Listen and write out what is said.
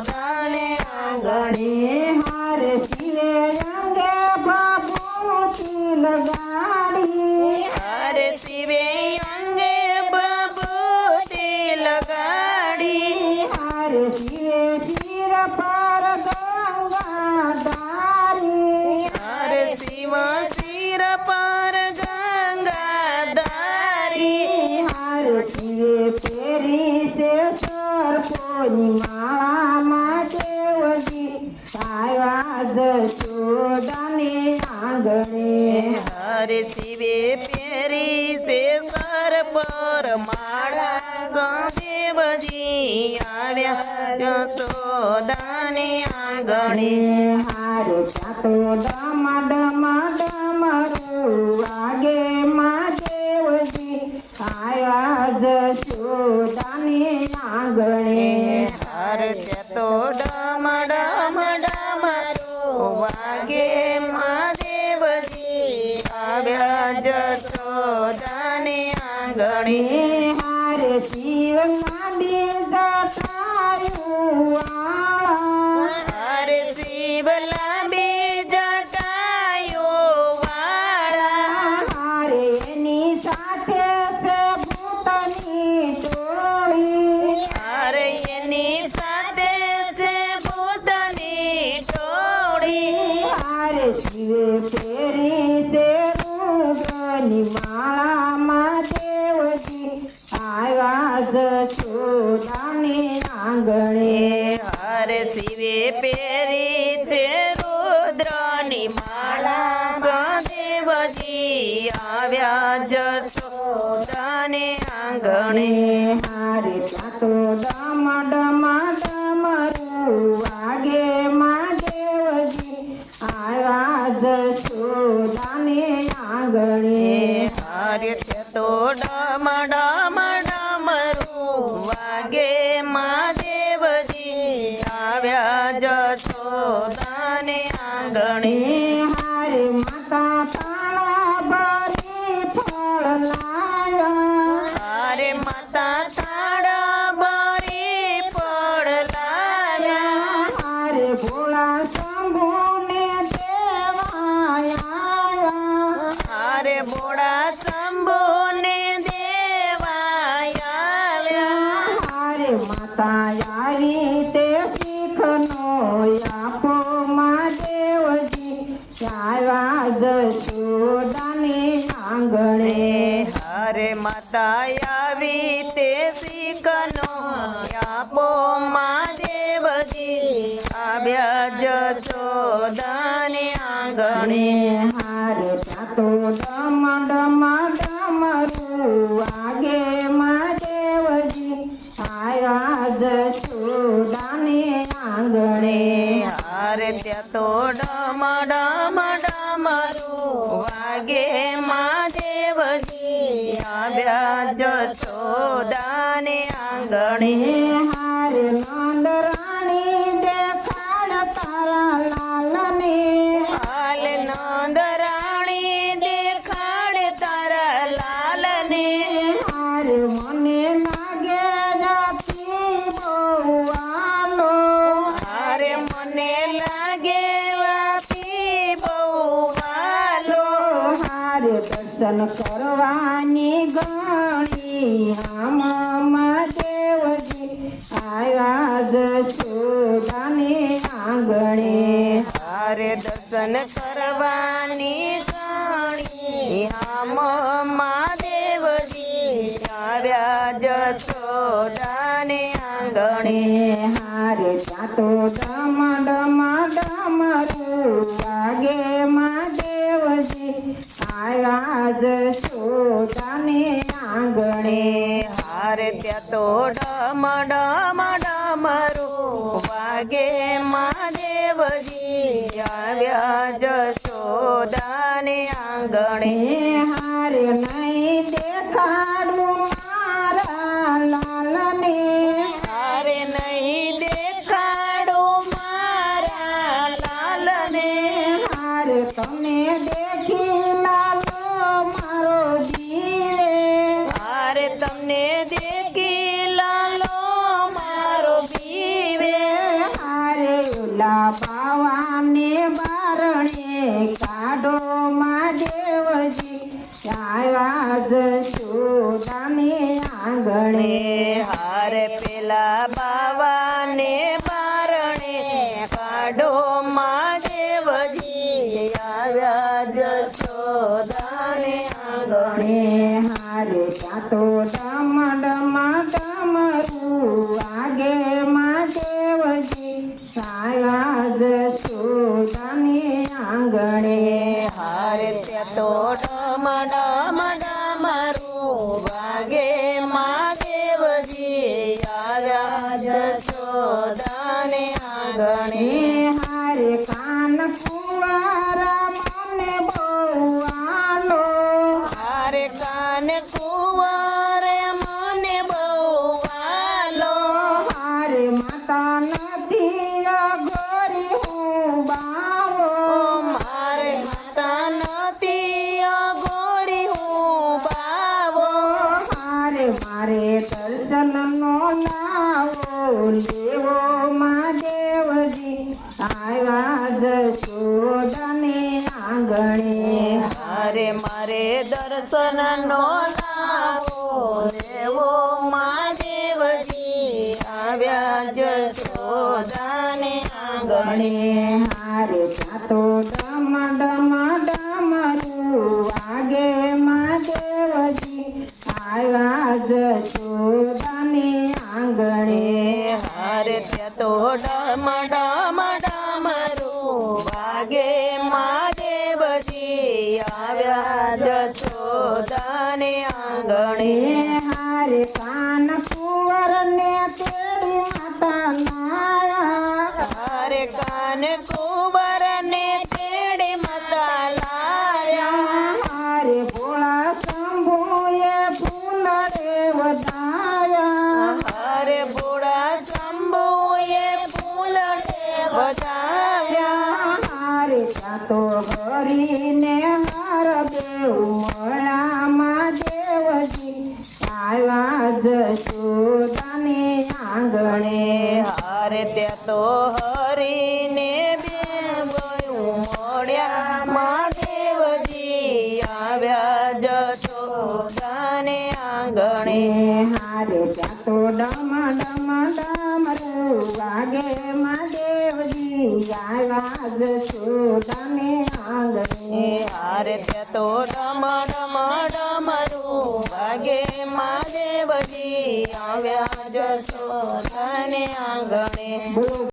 જશોદાને આંગણે હારે શિવે અંગે ભભૂતિ લગાડી હરે શિવે અંગે ભભૂતિ લગાડી હારે શિવે શિર પર ગંગા ધારી હરે શિવ શિર પર ગંગા ધારી હારે શિવે પેરી છે સર્પોની માળામાં દેવજી આવ્યા જશોદાને આંગણે હરે શિવે પેરી છે સર પર માળા દેવજી આવ્યા જશોદાને આંગણે હારે ચાતો ડમ ડમરું વાગે માં દેવજી આવ્યા જશોદાને આંગણે હરે તો ડમ ડમ ડમરો વાગે મહાદેવજી આવ્યા જશોદાને આંગણે હારે શિવના બીજા તારું વાળા હરે શિવલા બીજા ટાયો વાળા હારે એની સાથે છે ભૂતની ટોળી હરે એની સાથે છે ભૂતની ટોળી હારે શિવે ફેરી છે રૂદ્રની માળામાં દેવજી આવ્યા જશોદાને આંગણે હરે શિવે પેરી છે રુદ્રની માળા દેવજી આવ્યા જશોદાને આંગણે હારે ચાતો ડમ ડમરું વાગે માં દેવજી આવ્યા જશોદાને આંગણે હરે તો ડમ ડમ ડમરું વાગે મહાદેવજી આવ્યા જશોદાને આંગણે હારે માતા તાળા ભરી ફળ લાવ્યા હરે માતા થાળા ભરી ફળ લાવ્યા હારે ભોળા શંભુને દેવાયા હરે બોડા શંભુને દેવાયા હારે માતા આવી તે શીખનો આપો માં દેવજી આવ્યા જશોદાને આંગણે હરે માતા આવી તે શીખનો આપો મહાદેવજી આવ્યા જશોદાને આંગણે હારે ચાતો ડમ ડમરું વાગે માં દેવજી આવ્યા જશોદાને આંગણે હરે ત્યાં તો ડમ ડમ ડમરું વાગે મહાદેવજી આવ્યા જશોદાને આંગણે હારે નંદ રાણી દેખાડ તારા લાલને હાલ નંદ રાણી દેખાડે તારા લાલને હારે મને લાગે જાતી બહુ વાલો હારે મને લાગે વાપી બહુ વાલો હારે દર્શન કરવાની ગણી આમાં દેવજી આવ્યા જશોદાને આંગણે હારે દર્શન કરવાની ગણી આમ મહાદેવજી આવ્યા જશોદાને આંગણે હારે ચાતો ડમ ડમરું વાગે માં દેવજી આવ્યા જશોદાને આંગણે હારે ત્યાં તો ડમ ડમ ડમરું વાગે મહાદેવજી આવ્યા જશોદાને આંગણે હારે નહીં દેખાડું મારા લાલને હારે નહીં દેખાડું મારા લાલને હારે તમે દેખી લાલો મારો જીવે હારે તમને દેખી લાલો મારો બીવે બાવાને બારણે કાઢો માં દેવજી આવ્યા જશોદાને આંગણે હારે પેલા બાવાને બારણે કાઢો માં દેવજી આવ્યા જશોદાને આંગણે હારે ત્યાં તો ડમ ડમ ડમરું વાગે માં દેવજી આવ્યા જશોદાને આંગણે હારે ત્યાં તો ડમ ડમ ડમરું વાગે માં દેવજી આવ્યા જશોદાને આંગણે હારે કાન કુંવારા મને બહુ આલો હારે કાન કુંવરે મને બહુ વાલો હારે માતા નથી અઘોરી હું બાવો મારે માતા નથી અઘોરી હું બાવો હારે મારે દર્શનનો લાવો લેવો માં દેવજી આવ્યા જશોદાને આંગણે હારે મારે દર્શનનો લાવો લેવો માં દેવજી આવ્યા જશોદાને આંગણે હારે ત્યાં તો ડમ ડમ ડમરું વાગે માં દેવજી આવ્યા જશોદાને આંગણે હારે ત્યાં તો ડમ ડમ ડમરું વાગે માં દેવજી આવ્યા જશોદાને આંગણે હારે કાન કુંવરને તેડી માતા નાયા હારે કાન કુંવરને તેડે માતા લાયા હારે ભોળા શંભુએ ફૂલ રે વધાયા હારે ભોળા શંભુએ ફૂલ વધાવ્યા હારે ત્યાં તો હરીને હાર દેવ મળામાં દેવજી આવ્યા જશોદાને આંગણે હારે ત્યાં તો હરીને બેવયું મળ્યા માં દેવજી આવ્યા જશોદાને આંગણે હારે ત્યાં તો ડમ ડમ ડમરું વાગે માં દેવજી આવ્યા જશોદાને આંગણે હારે ત્યાં તો ડમ ડમ ડમરું વાગે માં દેવજી આવ્યા જશોદાને આંગણે બોલો